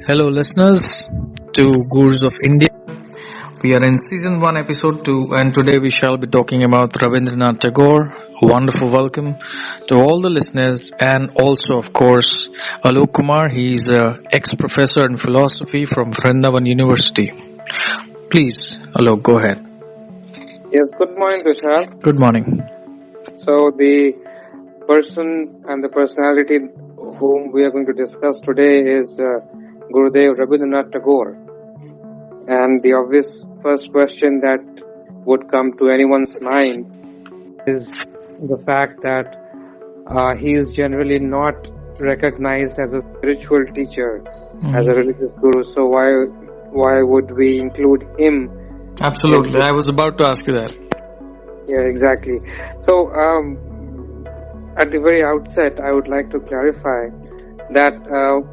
Hello, listeners to Gurus of India. We are in season 1, episode 2, and today we shall be talking about Rabindranath Tagore. A wonderful welcome to all the listeners, and also, of course, Alok Kumar. He is an ex-professor in philosophy from Vrindavan University. Please, Alok, go ahead. Yes, good morning, Tushar. Good morning. So, the person and the personality whom we are going to discuss today is Gurudev Rabindranath Tagore. And the obvious first question that would come to anyone's mind is the fact that he is generally not recognized as a spiritual teacher, as a religious guru. So why would we include him? Absolutely. I was about to ask you that. Yeah, exactly. So, at the very outset, I would like to clarify that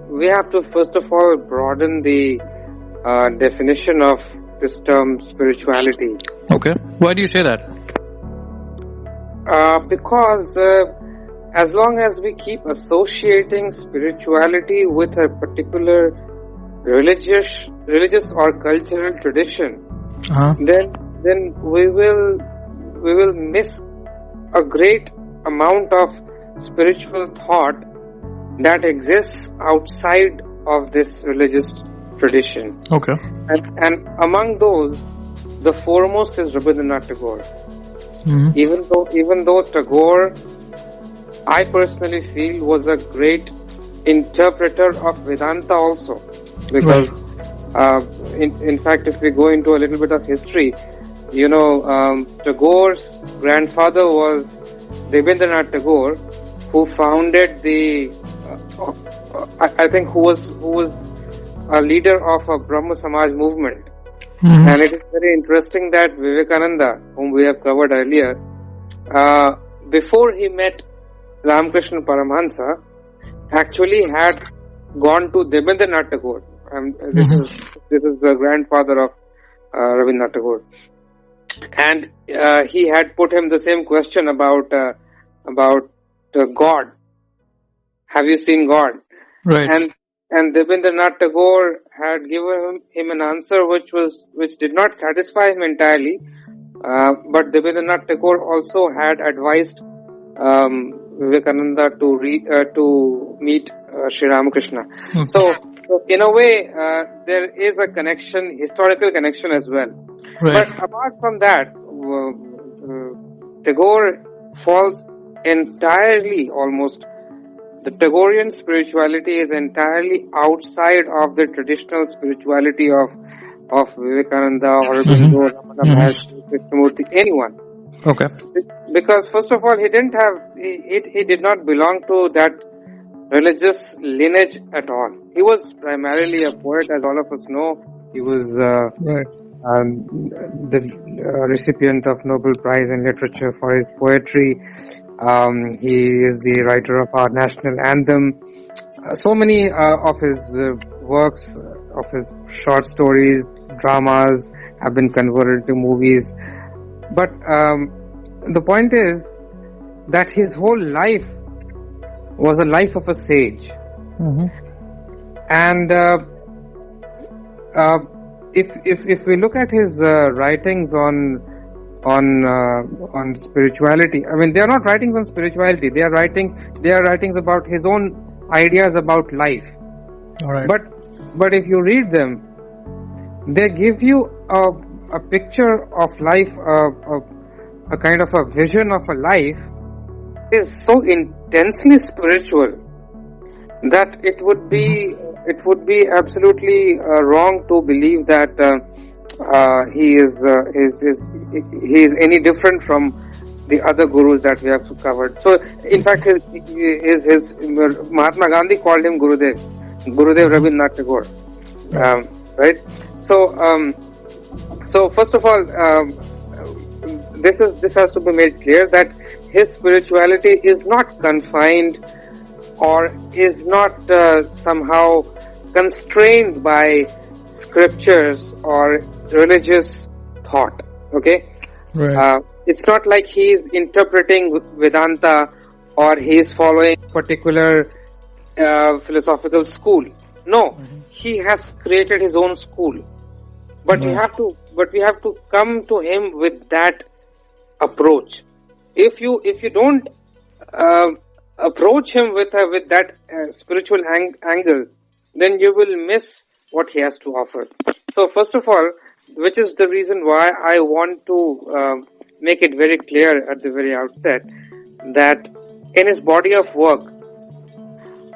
we have to first of all broaden the definition of this term spirituality. Okay. Why do you say that? Because as long as we keep associating spirituality with a particular religious or cultural tradition, then we will miss a great amount of spiritual thought that exists outside of this religious tradition. Okay. And among those, the foremost is Rabindranath Tagore. Even though Tagore, I personally feel, was a great interpreter of Vedanta also, because in fact, if we go into a little bit of history, Tagore's grandfather was Rabindranath Tagore, who founded who was a leader of a Brahma Samaj movement. And it is very interesting that Vivekananda, whom we have covered earlier, before he met Ramakrishna Paramahansa, actually had gone to Rabindranath Tagore. This is the grandfather of Rabindranath Tagore, and he had put him the same question about God. Have you seen God? Right. And Rabindranath Tagore had given him an answer which did not satisfy him entirely. But Rabindranath Tagore also had advised Vivekananda to meet Sri Ramakrishna. Okay. So in a way, there is a connection, historical connection as well. Right. But apart from that, Tagore falls entirely, almost, the Tagorean spirituality is entirely outside of the traditional spirituality of Vivekananda or Aurobindo, Ramana Maharshi, Krishnamurti, anyone. Okay. Because first of all, he did not belong to that religious lineage at all. He was primarily a poet, as all of us know. He was the recipient of Nobel Prize in Literature for his poetry. He is the writer of our national anthem. So many of his works, of his short stories, dramas, have been converted to movies. But the point is that his whole life was a life of a sage. And if we look at his writings on spirituality, I mean, they are not writings on spirituality. They are writings about his own ideas about life. All right. But if you read them, they give you a picture of life, a kind of a vision of a life is so intensely spiritual that it would be absolutely wrong to believe that he is any different from the other gurus that we have covered. So, in fact, his Mahatma Gandhi called him Gurudev Rabindranath Tagore, right? So first of all, this has to be made clear that his spirituality is not confined or is not somehow constrained by scriptures or religious thought. Okay, Right. It's not like he is interpreting Vedanta or he is following particular philosophical school. No, he has created his own school. But we have to come to him with that approach. If you don't approach him with that spiritual angle, then you will miss what he has to offer. So first of all, which is the reason why I want to make it very clear at the very outset that in his body of work,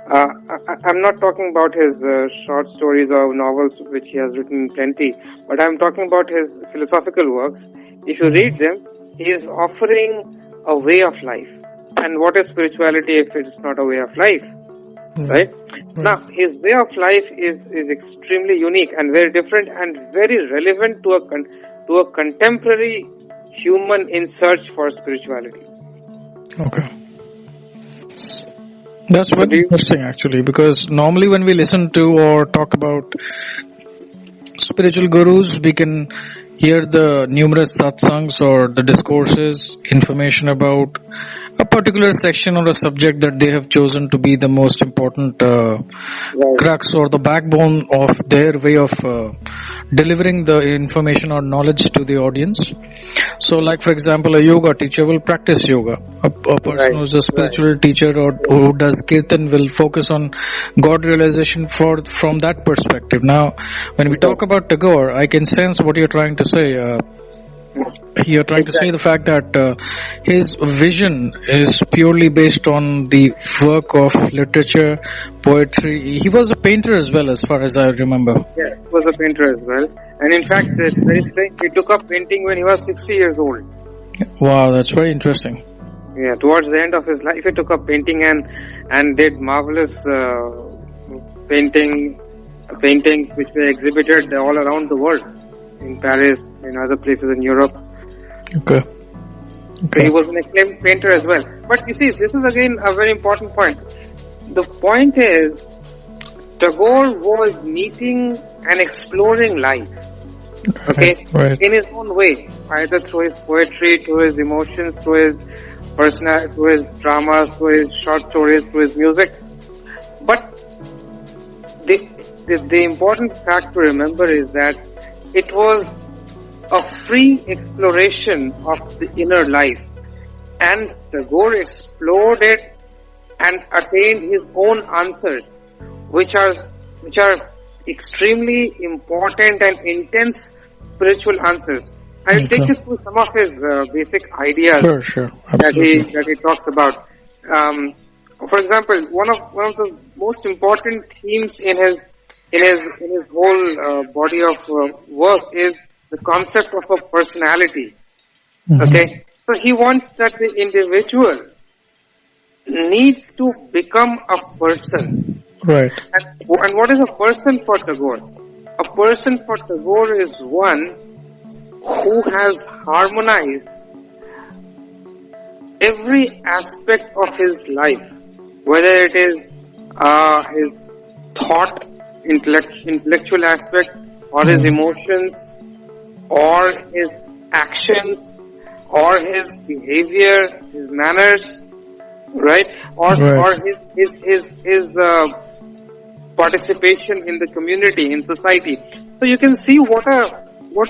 I'm not talking about his short stories or novels, which he has written plenty, but I'm talking about his philosophical works. If you read them, he is offering a way of life. And what is spirituality if it is not a way of life? Right? Now, his way of life is extremely unique and very different and very relevant to a contemporary human in search for spirituality. Okay. That's very interesting, actually, because normally when we listen to or talk about spiritual gurus, we can hear the numerous satsangs or the discourses, information about a particular section or a subject that they have chosen to be the most important crux or the backbone of their way of delivering the information or knowledge to the audience. So, like for example, a yoga teacher will practice yoga. A person who's a spiritual teacher or who does kirtan will focus on God realization from that perspective. Now, when we talk about Tagore, I can sense what you're trying to say. You're trying to say the fact that his vision is purely based on the work of literature, poetry. He was a painter as well, as far as I remember. Yes, he was a painter as well. And in fact, it's very strange. He took up painting when he was 60 years old. Wow, that's very interesting. Yeah, towards the end of his life, he took up painting and did marvelous paintings which were exhibited all around the world. In Paris, in other places in Europe. Okay. So he was an acclaimed painter as well. But you see, this is again a very important point. The point is, Tagore was meeting and exploring life. Okay? Right. In his own way. Either through his poetry, through his emotions, through his personality, through his dramas, through his short stories, through his music. But the important fact to remember is that it was a free exploration of the inner life, and Tagore explored it and attained his own answers, which are extremely important and intense spiritual answers. I will take you through some of his basic ideas that he talks about. For example, one of the most important themes in his whole body of work is the concept of a personality. Okay, so he wants that the individual needs to become a person. Right. And what is a person for Tagore? A person for Tagore is one who has harmonized every aspect of his life, whether it is his thought, intellectual aspect, or his emotions, or his actions, or his behavior, his manners, right? Or his participation in the community, in society. So you can see what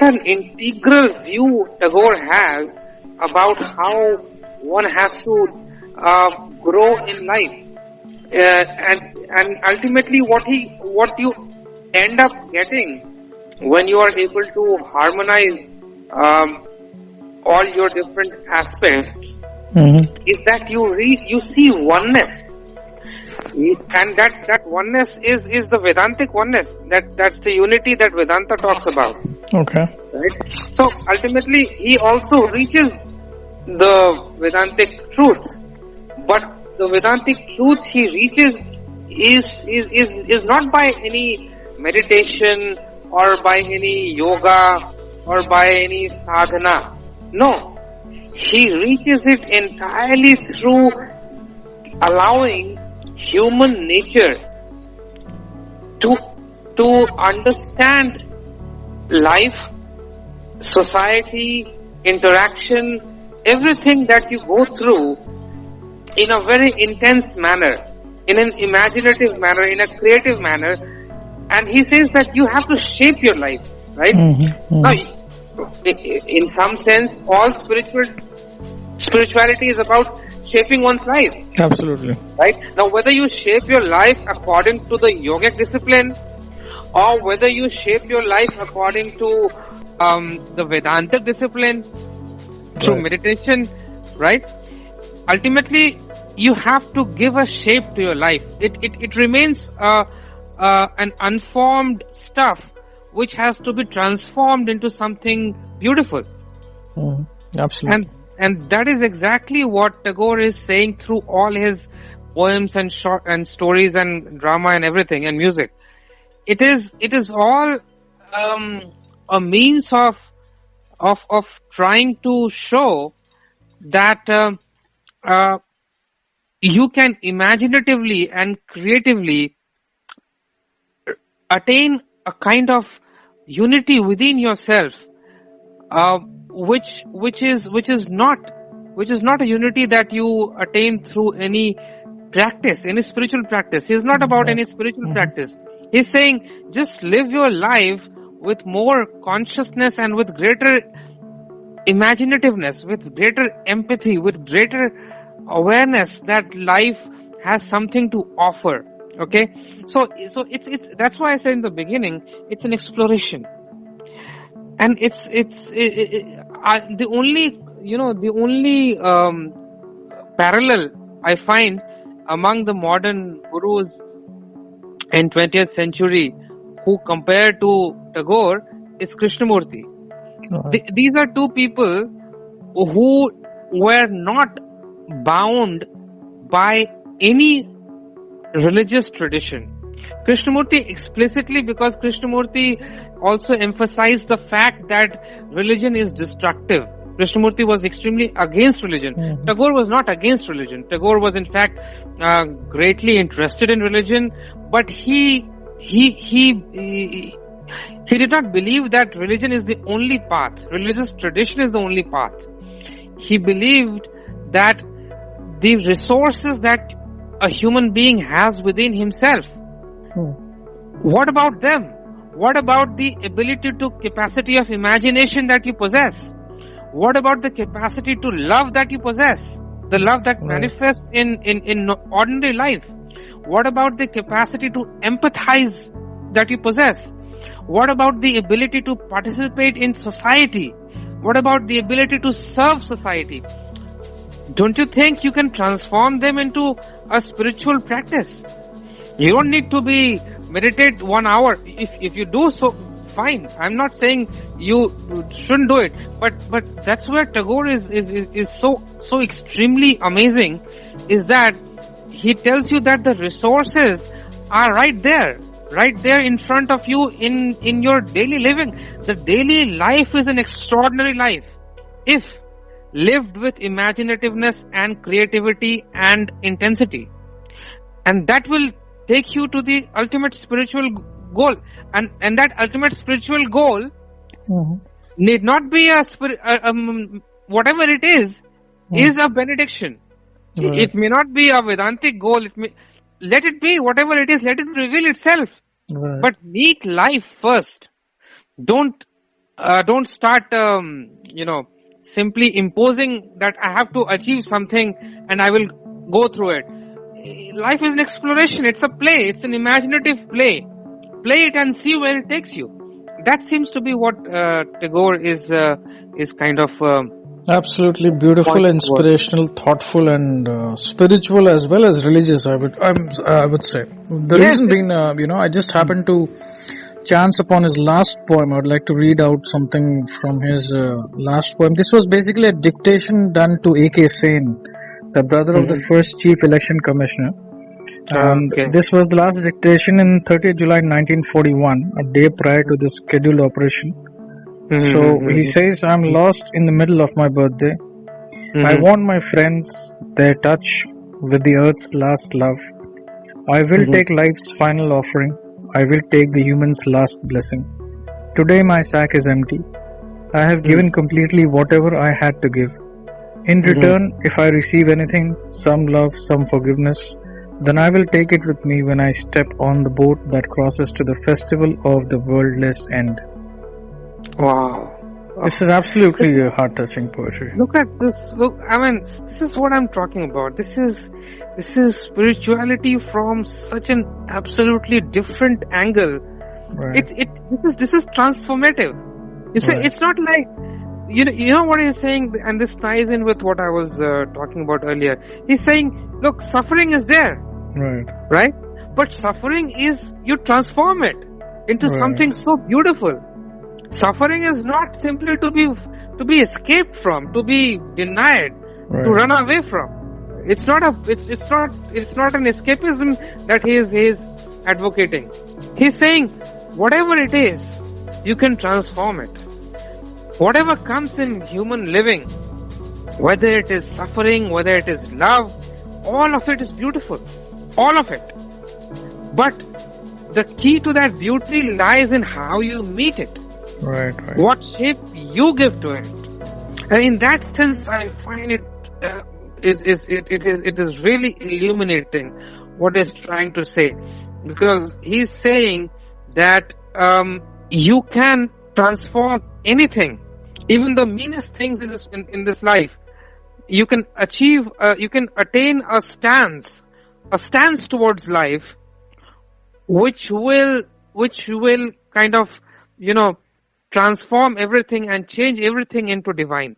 an integral view Tagore has about how one has to grow in life. And ultimately what you end up getting when you are able to harmonize all your different aspects is that you see oneness, and that oneness is the Vedantic oneness. That's the unity that Vedanta talks about. Okay. Right? So ultimately he also reaches the Vedantic truth, but the Vedantic truth he reaches is not by any meditation or by any yoga or by any sadhana. No, he reaches it entirely through allowing human nature to understand life, society, interaction, everything that you go through in a very intense manner, in an imaginative manner, in a creative manner, And he says that you have to shape your life, right? Now, in some sense, all spirituality is about shaping one's life. Absolutely. Right? Now, whether you shape your life according to the yogic discipline, or whether you shape your life according to the Vedantic discipline, through meditation, right? Ultimately, you have to give a shape to your life. It remains an unformed stuff which has to be transformed into something beautiful. Absolutely. And that is exactly what Tagore is saying through all his poems and short and stories and drama and everything and music. It is all a means of trying to show that you can imaginatively and creatively attain a kind of unity within yourself, which is not a unity that you attain through any practice, any spiritual practice. He's not about any spiritual practice. He's saying just live your life with more consciousness and with greater imaginativeness, with greater empathy, with greater awareness that life has something to offer. Okay, so it's that's why I said in the beginning, it's an exploration, and the only parallel I find among the modern gurus in 20th century who compare to Tagore is Krishnamurti. These are two people who were not bound by any religious tradition. Krishnamurti explicitly, because Krishnamurti also emphasized the fact that religion is destructive. Krishnamurti was extremely against religion. Tagore was not against religion. Tagore was in fact greatly interested in religion, but he did not believe that religion is the only path. Religious tradition is the only path. He believed that the resources that a human being has within himself, what about them? What about the capacity of imagination that you possess? What about the capacity to love that you possess? The love that manifests in ordinary life? What about the capacity to empathize that you possess? What about the ability to participate in society? What about the ability to serve society? Don't you think you can transform them into a spiritual practice? You don't need to meditate 1 hour. If you do so, fine. I'm not saying you shouldn't do it, but that's where Tagore is so extremely amazing, is that he tells you that the resources are right there in front of you in your daily living. The daily life is an extraordinary life if lived with imaginativeness and creativity and intensity, and that will take you to the ultimate spiritual goal, and that ultimate spiritual goal need not be whatever it is a benediction. It may not be a Vedantic goal. Let it be whatever it is. Let it reveal itself. But meet life first. Don't start simply imposing that I have to achieve something and I will go through it. Life is an exploration. It's a play. It's an imaginative play. Play it and see where it takes you. That seems to be what Tagore is kind of absolutely beautiful, inspirational, thoughtful, and spiritual as well as religious. I would say the reason being, I just happened to chance upon his last poem. I would like to read out something from his last poem. This was basically a dictation done to A.K. Sen, the brother of the first chief election commissioner. And this was the last dictation in 30th July 1941, a day prior to the scheduled operation. So he says, I'm lost in the middle of my birthday. I want my friends, their touch with the earth's last love. I will take life's final offering. I will take the human's last blessing. Today my sack is empty. I have given completely whatever I had to give. In return, if I receive anything, some love, some forgiveness, Then I will take it with me when I step on the boat that crosses to the festival of the worldless end. Wow. This is absolutely a heart-touching poetry. Look at this. Look, I mean, this is what I'm talking about. This is spirituality from such an absolutely different angle. Right. This is transformative. You see, Right. it's not like you know what he's saying, and this ties in with what I was talking about earlier. He's saying, look, suffering is there, right? But suffering is, you transform it into Right. something so beautiful. Suffering is not simply to be escaped from, to be denied, Right. to run away from. It's not an escapism that he is advocating. He's saying whatever it is, you can transform it. Whatever comes in human living, whether it is suffering, whether it is love, all of it is beautiful. All of it. But the key to that beauty lies in how you meet it. Right. What shape you give to it. And in that sense, I find it is really illuminating what he's trying to say, because he's saying that you can transform anything, even the meanest things in this life. You can attain a stance towards life, which will kind of transform everything and change everything into divine.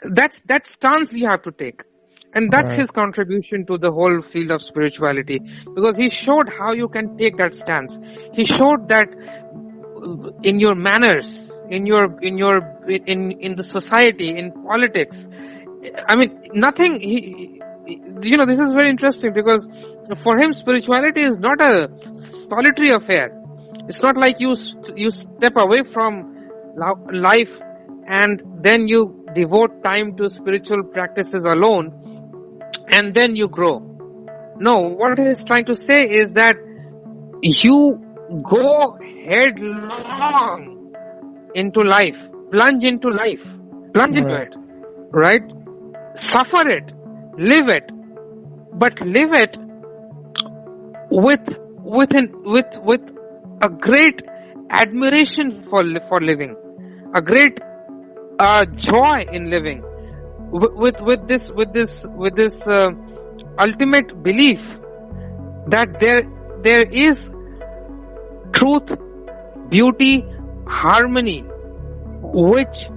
That stance you have to take. And that's Right. his contribution to the whole field of spirituality, because he showed how you can take that stance. He showed that in your manners, in the society, in politics. I mean, nothing. This is very interesting, because for him, spirituality is not a solitary affair. It's not like you step away from life and then you devote time to spiritual practices alone and then you grow. No, what he is trying to say is that you go headlong into life, plunge into Right. it, right? Suffer it, live it, but live it with a great admiration for living, a great joy in living, with this ultimate belief that there is truth, beauty, harmony, which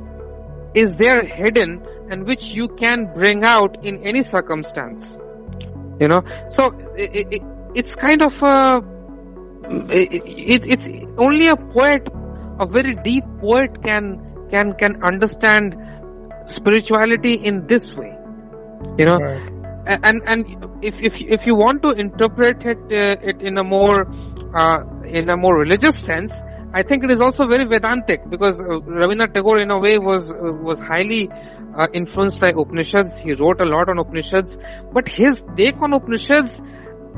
is there hidden and which you can bring out in any circumstance. So it's kind of it's only a poet, a very deep poet can understand spirituality in this way. Right. And if you want to interpret it in a more religious sense, I think it is also very Vedantic, because Rabindranath Tagore in a way was highly influenced by Upanishads. He wrote a lot on Upanishads, but his take on Upanishads,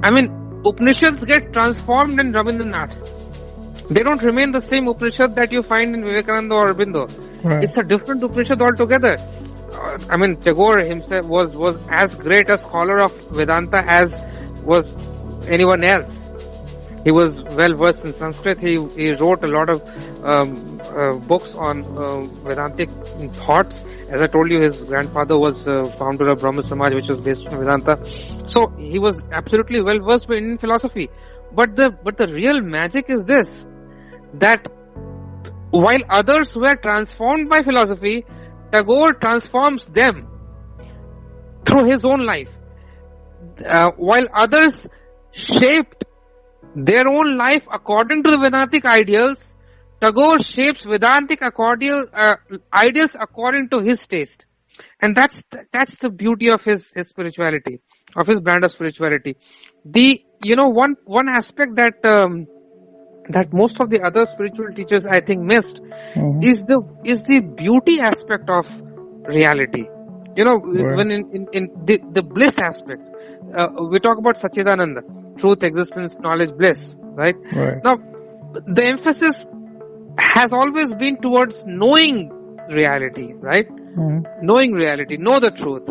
I mean, Upanishads get transformed in Rabindranath. They don't remain the same Upanishad that you find in Vivekananda or Aurobindo. Right. It's a different Upanishad altogether. I mean, Tagore himself was as great a scholar of Vedanta as was anyone else. He was well versed in Sanskrit. He wrote a lot of books on Vedantic thoughts. As I told you, his grandfather was founder of Brahma Samaj, which was based on Vedanta. So he was absolutely well versed in Indian philosophy. But the real magic is this: that while others were transformed by philosophy, Tagore transforms them through his own life. While others shaped their own life according to the Vedantic ideals, Tagore shapes Vedantic ideals according to his taste. And that's the beauty of his spirituality, of his brand of spirituality. One aspect that most of the other spiritual teachers, I think, missed is the beauty aspect of reality. Right. When in the bliss aspect, we talk about Satchidananda, truth, existence, knowledge, bliss, right? Right. Now, the emphasis has always been towards knowing reality, right? Knowing reality, know the truth.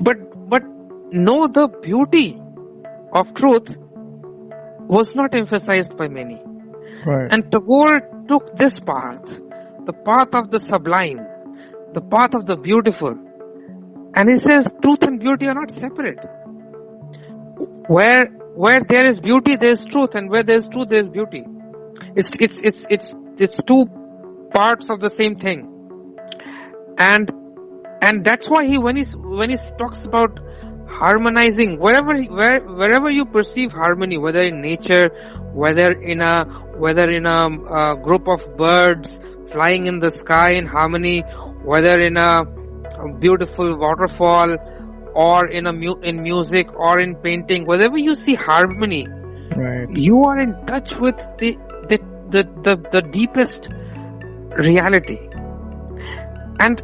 But know the beauty of truth was not emphasized by many. Right. And Tagore took this path, the path of the sublime, the path of the beautiful. And he says truth and beauty are not separate. Where there is beauty, there is truth, and where there is truth, there is beauty. It's two parts of the same thing. And that's why when he talks about harmonizing, wherever you perceive harmony, whether in nature, whether in a group of birds flying in the sky in harmony, whether in a beautiful waterfall, or in music, or in painting, wherever you see harmony, Right. you are in touch with the deepest reality. And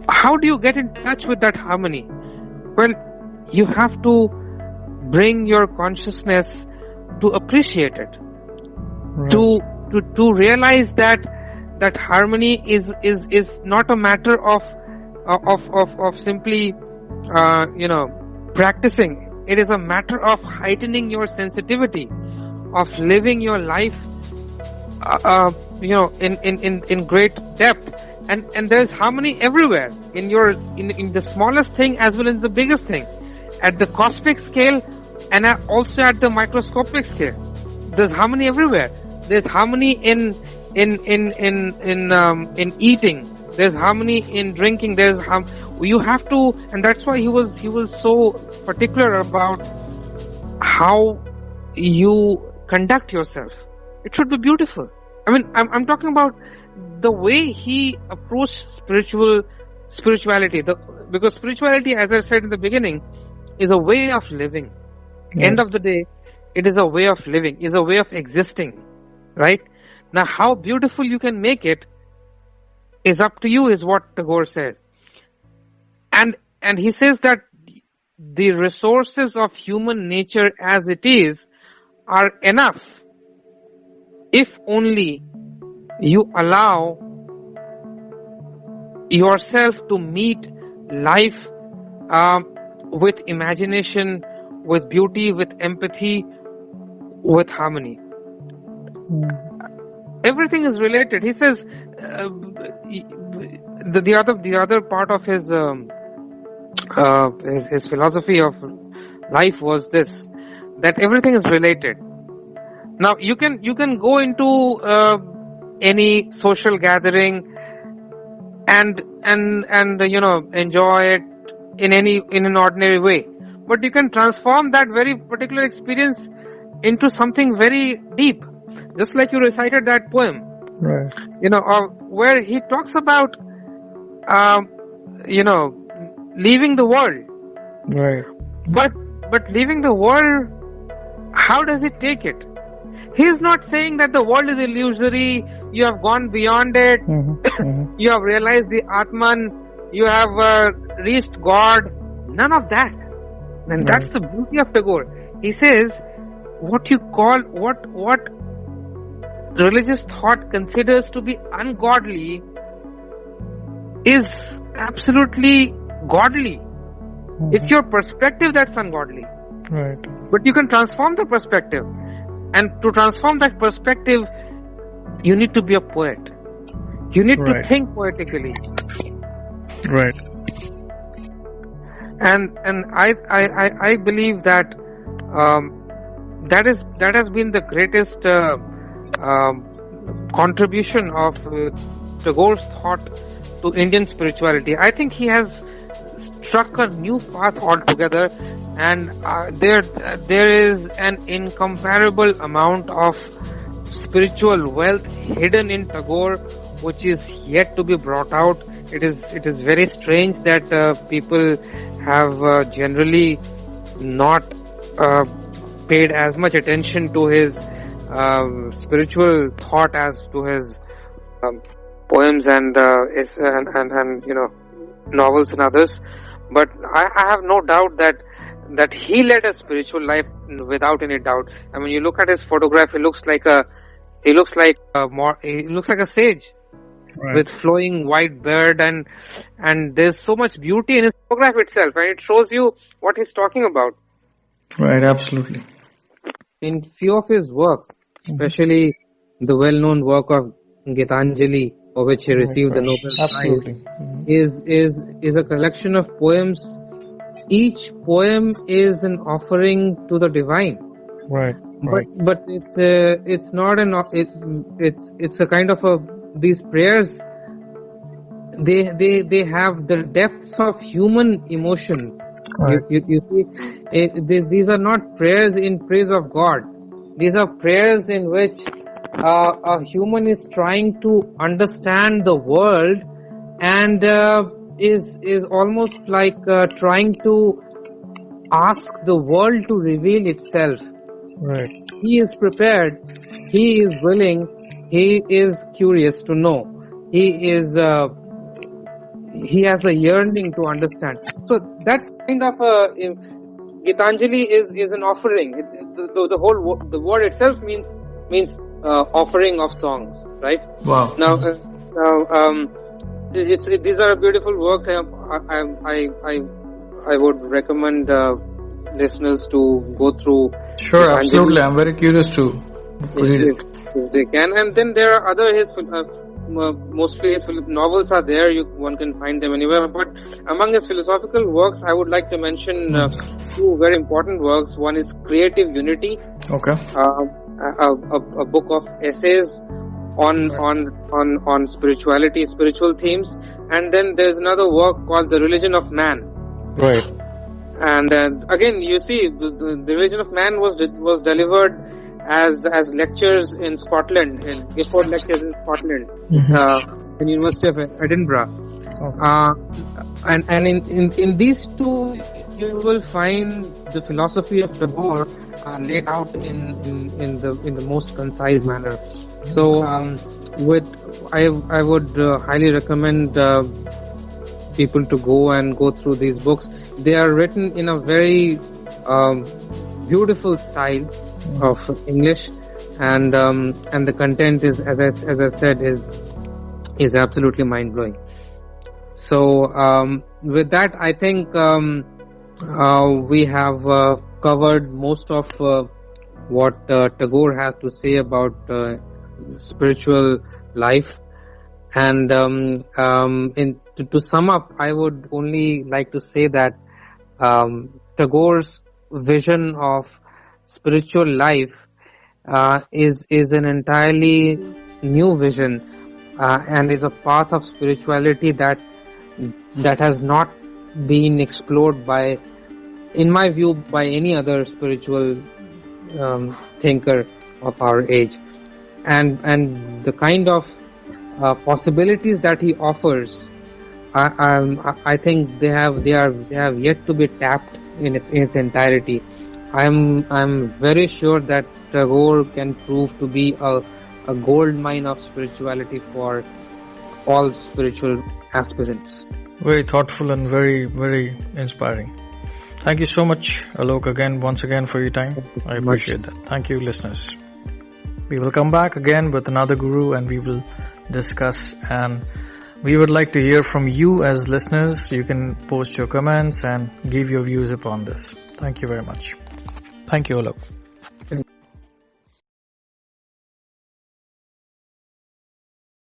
how do you get in touch with that harmony? Well, you have to bring your consciousness to appreciate it, Right. to realize that harmony is not a matter of simply practicing. It is a matter of heightening your sensitivity, of living your life in great depth. And there's harmony everywhere, in the smallest thing as well as the biggest thing, at the cosmic scale and also at the microscopic scale. There's harmony everywhere. There's harmony in eating. There's harmony in drinking. You have to, and that's why he was so particular about how you conduct yourself. It should be beautiful. I mean, I'm talking about the way he approached spirituality. Because spirituality, as I said in the beginning, is a way of living. Right. End of the day, it is a way of living, is a way of existing. Right? Now, how beautiful you can make it is up to you, is what Tagore said. And he says that the resources of human nature as it is are enough if only you allow yourself to meet life with imagination, with beauty, with empathy, with harmony. Everything is related. He says the other part of his philosophy of life was this, that everything is related. Now you can go into any social gathering and enjoy it in an ordinary way, but you can transform that very particular experience into something very deep, just like you recited that poem. Right. Where he talks about leaving the world. Right. But leaving the world, how does it take it? He is not saying that the world is illusory, you have gone beyond it, you have realized the Atman, you have reached God. None of that. And that's the beauty of Tagore. He says, what religious thought considers to be ungodly is absolutely godly. It's your perspective that's ungodly. Right. But you can transform the perspective. And to transform that perspective, you need to be a poet. You need to think poetically. Right. And I believe that that has been the greatest contribution of Tagore's thought to Indian spirituality. I think he has struck a new path altogether, and there is an incomparable amount of spiritual wealth hidden in Tagore, which is yet to be brought out. It is very strange that people have generally not paid as much attention to his spiritual thought as to his poems and novels and others. But I have no doubt that he led a spiritual life without any doubt. I mean, you look at his photograph; he looks like a sage. Right. with flowing white beard, and there's so much beauty in his photograph itself, and it shows you what he's talking about. Right. Absolutely. In few of his works, especially the well-known work of Gitanjali, for which he received the Nobel Prize, Absolutely. is a collection of poems. Each poem is an offering to the divine. Right. Right. But it's not it's a kind of these prayers, they have the depths of human emotions. Right. You see, these are not prayers in praise of God. These are prayers in which a human is trying to understand the world, and is almost like trying to ask the world to reveal itself. Right. He is prepared, he is willing, he is curious to know, he has a yearning to understand. So that's kind of Gitanjali is an offering. The word itself means offering of songs, right? Wow. Now these are beautiful works. I would recommend listeners to go through. Sure. Absolutely. I'm very curious to read it. If they can. And then there are other mostly his novels are there. One can find them anywhere. But among his philosophical works, I would like to mention two very important works. One is Creative Unity. Okay. A book of essays on spirituality, spiritual themes. And then there's another work called The Religion of Man. Right. And again, you see, the Religion of Man was delivered as lectures in Scotland, gifford lectures in Scotland, in University of Edinburgh. And in these two, you will find the philosophy of Tagore laid out in the most concise manner. So, I would highly recommend people to go through these books. They are written in a very beautiful style of English, and the content is, as I said, is absolutely mind blowing. So with that, I think we have covered most of what Tagore has to say about spiritual life. And to sum up, I would only like to say that Tagore's vision of spiritual life is an entirely new vision, and is a path of spirituality that has not been explored by, in my view, by any other spiritual thinker of our age, and the kind of possibilities that he offers, I think they have yet to be tapped in its entirety. I'm very sure that Tagore can prove to be a gold mine of spirituality for all spiritual aspirants. Very thoughtful and very, very inspiring. Thank you so much, Alok, once again for your time. I appreciate that. Thank you, listeners. We will come back again with another guru, and we will discuss, and we would like to hear from you as listeners. You can post your comments and give your views upon this. Thank you very much. Thank you, Alok.